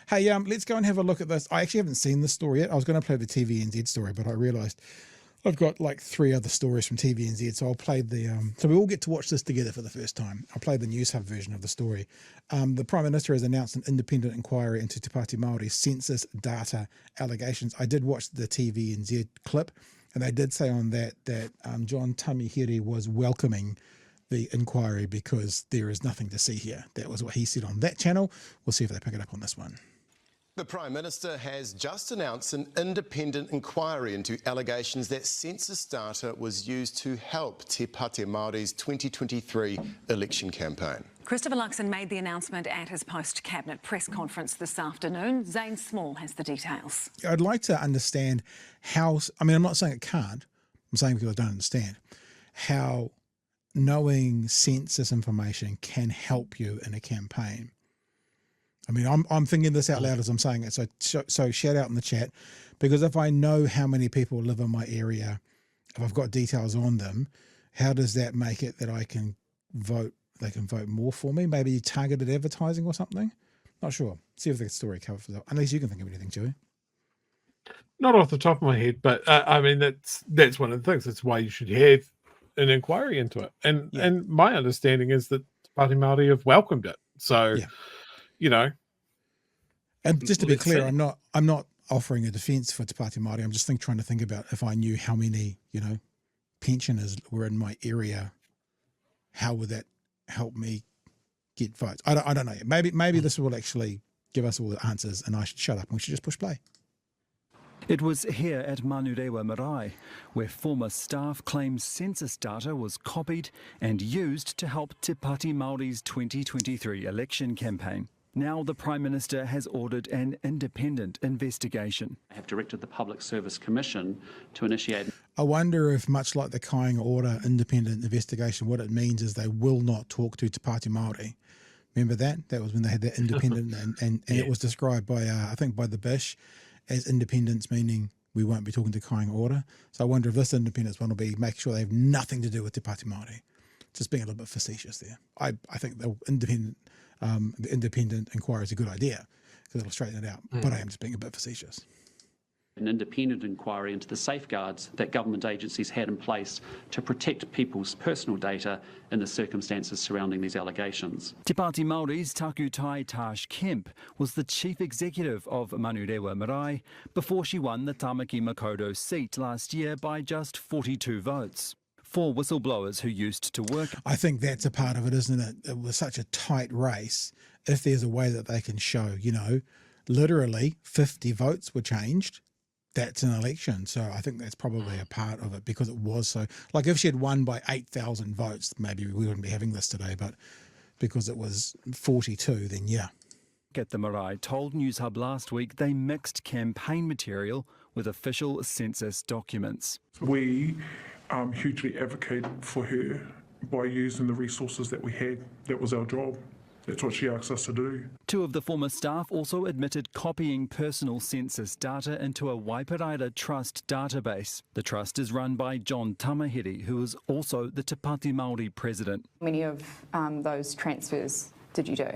Hey, let's go and have a look at this. I actually haven't seen this story yet. I was going to play the TVNZ story, but I realised I've got like 3 other stories from TVNZ, so I'll play the. So we all get to watch this together for the first time. I'll play the News Hub version of the story. The Prime Minister has announced an independent inquiry into Te Pati Māori census data allegations. I did watch the TVNZ clip, and they did say on that John Tamihere was welcoming the inquiry because there is nothing to see here. That was what he said on that channel. We'll see if they pick it up on this one. The Prime Minister has just announced an independent inquiry into allegations that census data was used to help Te Pati Māori's 2023 election campaign. Christopher Luxon made the announcement at his post-cabinet press conference this afternoon. Zane Small has the details. I'd like to understand how, I mean, I'm not saying it can't, I'm saying because I don't understand, how knowing census information can help you in a campaign. I mean, I'm thinking this out loud as I'm saying it, so shout out in the chat, because if I know how many people live in my area, if I've got details on them, how does that make it that I can vote, they can vote more for me? Maybe targeted advertising or something? Not sure. See if the story covers that. Unless you can think of anything, Joey. Not off the top of my head, but I mean, that's one of the things. That's why you should have an inquiry into it. And my understanding is that Te Pati Māori have welcomed it. So, you know. And just to be clear, I'm not offering a defence for Te Pati Māori. I'm just trying to think about if I knew how many, you know, pensioners were in my area, how would that help me get votes? I don't know. Maybe this will actually give us all the answers and I should shut up and we should just push play. It was here at Manurewa Marae, where former staff claimed census data was copied and used to help Te Pati Māori's 2023 election campaign. Now the Prime Minister has ordered an independent investigation. I have directed the Public Service Commission to initiate. I wonder if, much like the Kāinga Order independent investigation, what it means is they will not talk to Te Pati Māori. Remember that? That was when they had that independent and it was described by, I think by the Bish as independence, meaning we won't be talking to Kāinga Order. So I wonder if this independence one will be making sure they have nothing to do with Te Pati Māori. Just being a little bit facetious there. I think the independent inquiry is a good idea because it'll straighten it out. But I am just being a bit facetious. An independent inquiry into the safeguards that government agencies had in place to protect people's personal data in the circumstances surrounding these allegations. Te Pati Māori's Takutai Tash Kemp was the chief executive of Manurewa Marae before she won the Tamaki Makaurau seat last year by just 42 votes. 4 whistleblowers who used to work. I think that's a part of it, isn't it? It was such a tight race. If there's a way that they can show, you know, literally 50 votes were changed, that's an election. So I think that's probably a part of it because it was so, like if she had won by 8,000 votes, maybe we wouldn't be having this today, but because it was 42, then yeah. At the Marae told News Hub last week they mixed campaign material with official census documents. We hugely advocated for her by using the resources that we had. That was our job. That's what she asked us to do. 2 of the former staff also admitted copying personal census data into a Waiparaira Trust database. The trust is run by John Tamihere, who is also the Te Pati Māori president. How many of those transfers did you do?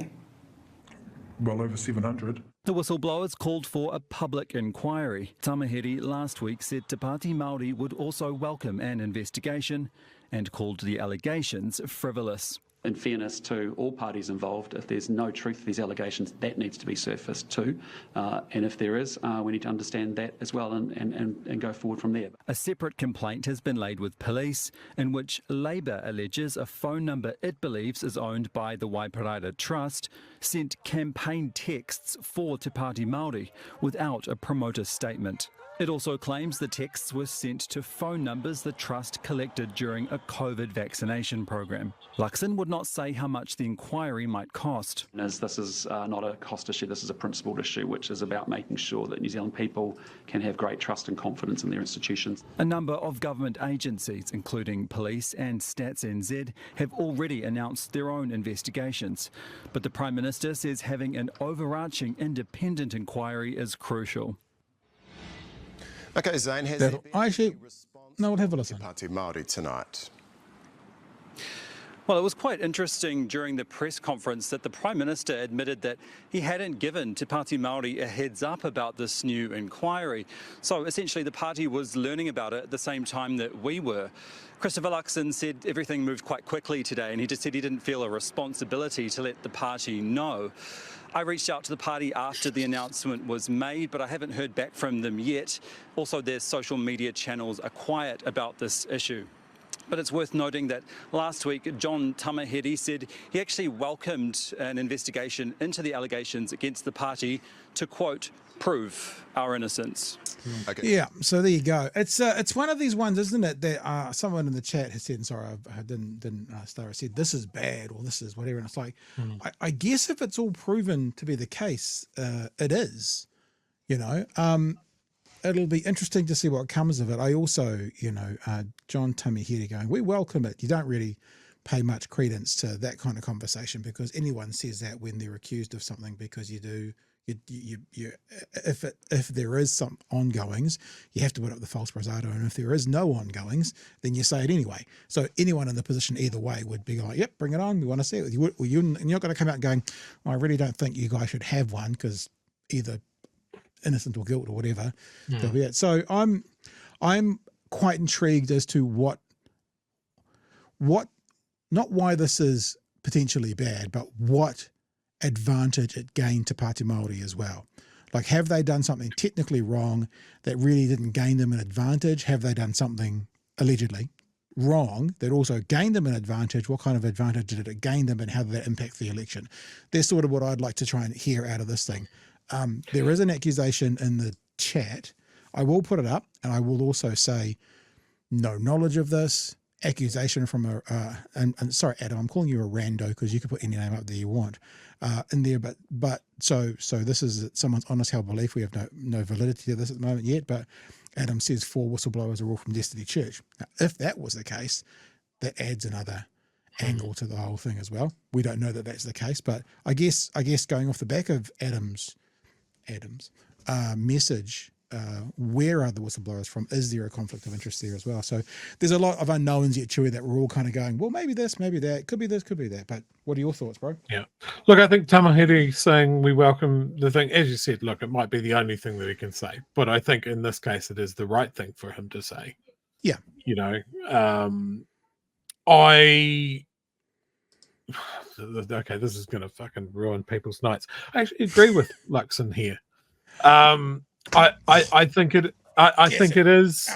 Well over 700. The whistleblowers called for a public inquiry. Tamihere last week said Te Pati Māori would also welcome an investigation and called the allegations frivolous. In fairness to all parties involved, if there's no truth to these allegations, that needs to be surfaced too. And if there is, we need to understand that as well and go forward from there. A separate complaint has been laid with police in which Labour alleges a phone number it believes is owned by the Waiparaira Trust sent campaign texts for Te Pati Māori without a promoter statement. It also claims the texts were sent to phone numbers the trust collected during a COVID vaccination program. Luxon would not say how much the inquiry might cost. As this is not a cost issue, this is a principled issue, which is about making sure that New Zealand people can have great trust and confidence in their institutions. A number of government agencies, including police and Stats NZ, have already announced their own investigations. But the Prime Minister says having an overarching independent inquiry is crucial. Okay, Zane, has there been actually, no, we'll have a listen. Te Pati Māori tonight? Well, it was quite interesting during the press conference that the Prime Minister admitted that he hadn't given Te Pati Māori a heads up about this new inquiry. So essentially the party was learning about it at the same time that we were. Christopher Luxon said everything moved quite quickly today, and he just said he didn't feel a responsibility to let the party know. I reached out to the party after the announcement was made, but I haven't heard back from them yet. Also, their social media channels are quiet about this issue. But it's worth noting that last week, John Tamahere said he actually welcomed an investigation into the allegations against the party to, quote, prove our innocence. Okay. Yeah, so there you go. It's one of these ones, isn't it, that someone in the chat has said, and sorry, I didn't start, I said, this is bad, or this is whatever, and it's like, I guess if it's all proven to be the case, it is, you know. It'll be interesting to see what comes of it. I also, you know, John Tamahere going, we welcome it. You don't really pay much credence to that kind of conversation, because anyone says that when they're accused of something, because you do, if there is some ongoings, you have to put up the false bravado, and if there is no ongoings, then you say it anyway. So anyone in the position either way would be like, yep, bring it on. We want to see it. You're not going to come out going, oh, I really don't think you guys should have one, because either innocent or guilt or whatever. That'll be it. So I'm quite intrigued as to what not why this is potentially bad, but what advantage it gained to Pāti Māori as well. Like, have they done something technically wrong that really didn't gain them an advantage? Have they done something allegedly wrong that also gained them an advantage? What kind of advantage did it gain them, and how did that impact the election? That's sort of what I'd like to try and hear out of this thing. There is an accusation in the chat. I will put it up, and I will also say no knowledge of this accusation from and sorry, Adam, I'm calling you a rando because you can put any name up there you want in there, but so this is someone's honest held belief. We have no validity to this at the moment yet, but Adam says 4 whistleblowers are all from Destiny Church. Now, if that was the case, that adds another angle to the whole thing as well. We don't know that that's the case, but I guess going off the back of Adam's message, where are the whistleblowers from? Is there a conflict of interest there as well? So there's a lot of unknowns yet, Chewie, that we're all kind of going, well, maybe this, maybe that, could be this, could be that. But what are your thoughts, bro? Yeah. Look, I think Tamahere saying we welcome the thing, as you said, look, it might be the only thing that he can say, but I think in this case it is the right thing for him to say. Yeah. You know, okay, this is going to fucking ruin people's nights. I actually agree with Luxon here. I think it. I think it is.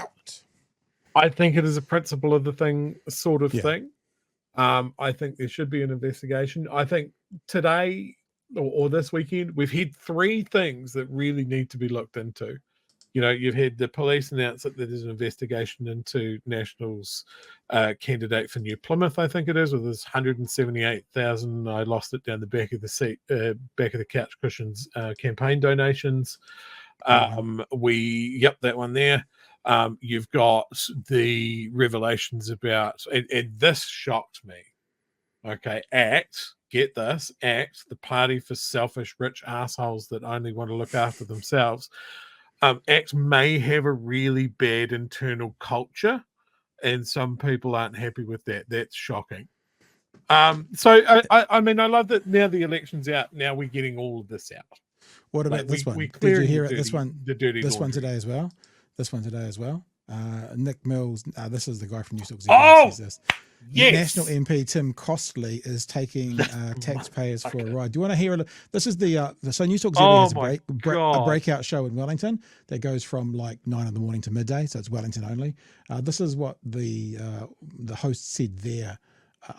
I think it is a principle of the thing sort of thing. I think there should be an investigation. I think today or this weekend we've had 3 things that really need to be looked into. You know, you've had the police announce that there's an investigation into National's candidate for New Plymouth, I think it is, with this 178,000. I lost it down the back of the seat, back of the couch cushions, campaign donations. That one there. You've got the revelations about, and this shocked me. Okay, get this, the party for selfish, rich assholes that only want to look after themselves. ACT may have a really bad internal culture, and some people aren't happy with that. That's shocking. So I mean, I love that now the election's out. Now we're getting all of this out. What about this one? Did you hear it? This one today as well. This one today as well. Nick Mills. This is the guy from News Talk. Says this. Yes. National MP Tim Costley is taking taxpayers for a ride. Do you want to hear it? This is so News Talk has a breakout show in Wellington that goes from like 9 in the morning to midday, so it's Wellington only. This is what the host said there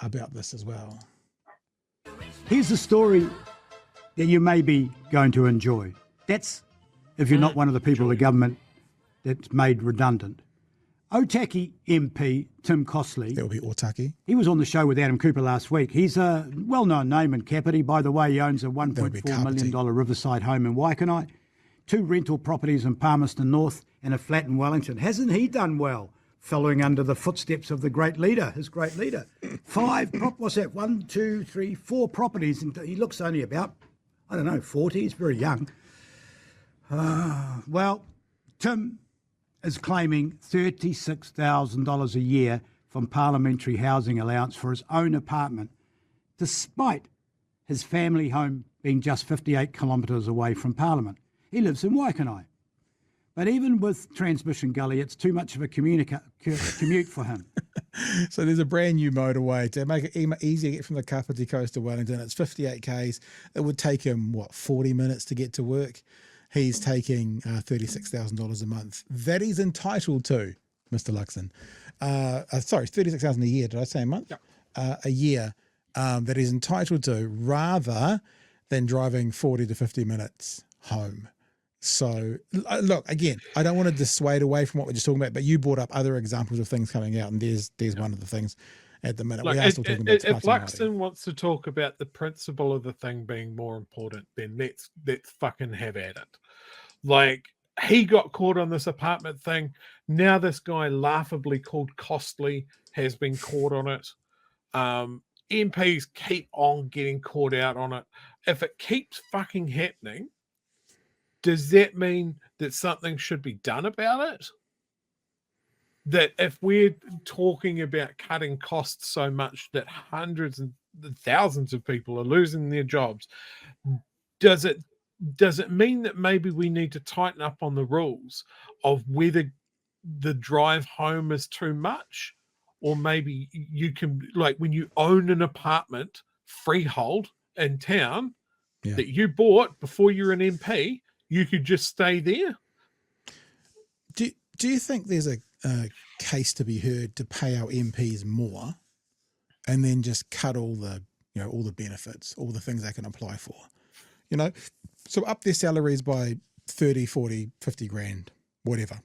about this as well. Here's a story that you may be going to enjoy. That's if you're not one of the people of the government that's made redundant. Otaki MP Tim Costley. That would be Otaki. He was on the show with Adam Cooper last week. He's a well-known name in Kapiti. By the way, he owns a $1.4 million riverside home in Waikanae, 2 rental properties in Palmerston North, and a flat in Wellington. Hasn't he done well, following under the footsteps of the great leader, his great leader? 4 properties. And he looks only about, 40. He's very young. Well, Tim is claiming $36,000 a year from Parliamentary housing allowance for his own apartment, despite his family home being just 58 kilometres away from Parliament. He lives in Waikanae. But even with Transmission Gully, it's too much of a commute for him. So there's a brand new motorway to make it easier to get from the Kapiti Coast to Wellington. It's 58 k's. It would take him, 40 minutes to get to work. He's taking $36,000 a month. That he's entitled to, Mr. Luxon. Sorry, $36,000 a year. Did I say a month? Yep. A year that he's entitled to, rather than driving 40 to 50 minutes home. So, look, again, I don't want to dissuade away from what we're just talking about, but you brought up other examples of things coming out, and there's one of the things at the minute. Look, we are still talking about Te if Pati Māori. Luxon wants to talk about the principle of the thing being more important, then let's fucking have at it. Like, he got caught on this apartment thing. Now this guy, laughably called Costly, has been caught on it. MPs keep on getting caught out on it. If it keeps fucking happening, does that mean that something should be done about it? That if we're talking about cutting costs so much that hundreds and thousands of people are losing their jobs, does it mean that maybe we need to tighten up on the rules of whether the drive home is too much? Or maybe you can, like, when you own an apartment freehold in town that you bought before you're an MP, you could just stay there. Do you think there's a case to be heard to pay our MPs more and then just cut all the benefits, all the things they can apply for? So up their salaries by 30, 40, 50 grand, whatever.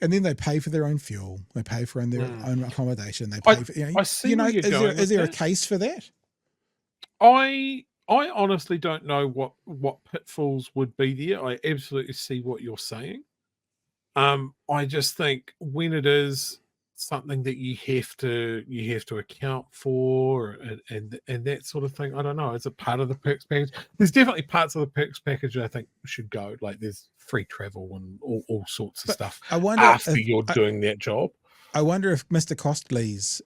And then they pay for their own fuel. They pay for their own accommodation. They pay for, I see where you're going is there a with case for that? I honestly don't know what pitfalls would be there. I absolutely see what you're saying. I just think when it is something that you have to account for and that sort of thing, I don't know. Is it part of the perks package? There's definitely parts of the perks package I think should go. Like there's free travel and all sorts of stuff. I wonder after you're doing that job. I wonder if Mr. Costly's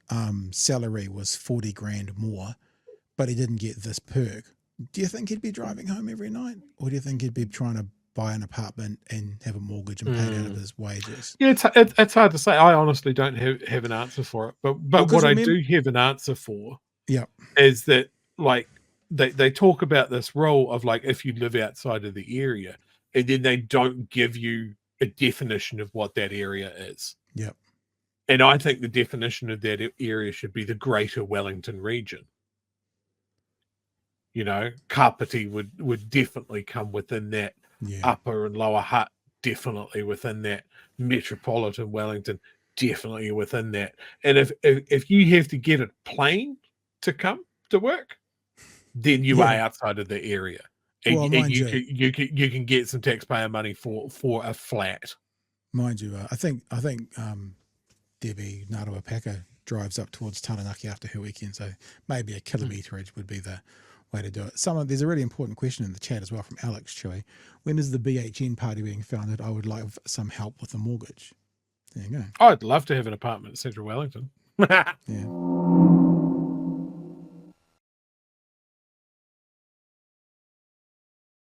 salary was 40 grand more, but he didn't get this perk. Do you think he'd be driving home every night? Or do you think he'd be trying to buy an apartment and have a mortgage and pay it out of his wages? Yeah, it's hard to say. I honestly don't have an answer for it. But what I do have an answer for is that, like, they talk about this rule of, like, if you live outside of the area, and then they don't give you a definition of what that area is. Yep. And I think the definition of that area should be the Greater Wellington region. Kapiti would definitely come within that. Upper and Lower Hutt, definitely within that. Metropolitan Wellington, definitely within that. And if you have to get a plane to come to work, then you are outside of the area. And, you can get some taxpayer money for a flat. Mind you, I think Debbie Ngaruapaka drives up towards Taranaki after her weekend, so maybe a kilometerage would be the way to do it. There's a really important question in the chat as well from Alex Chewy. When is the BHN party being founded? I would like some help with the mortgage. There you go. I'd love to have an apartment in Central Wellington. Yeah.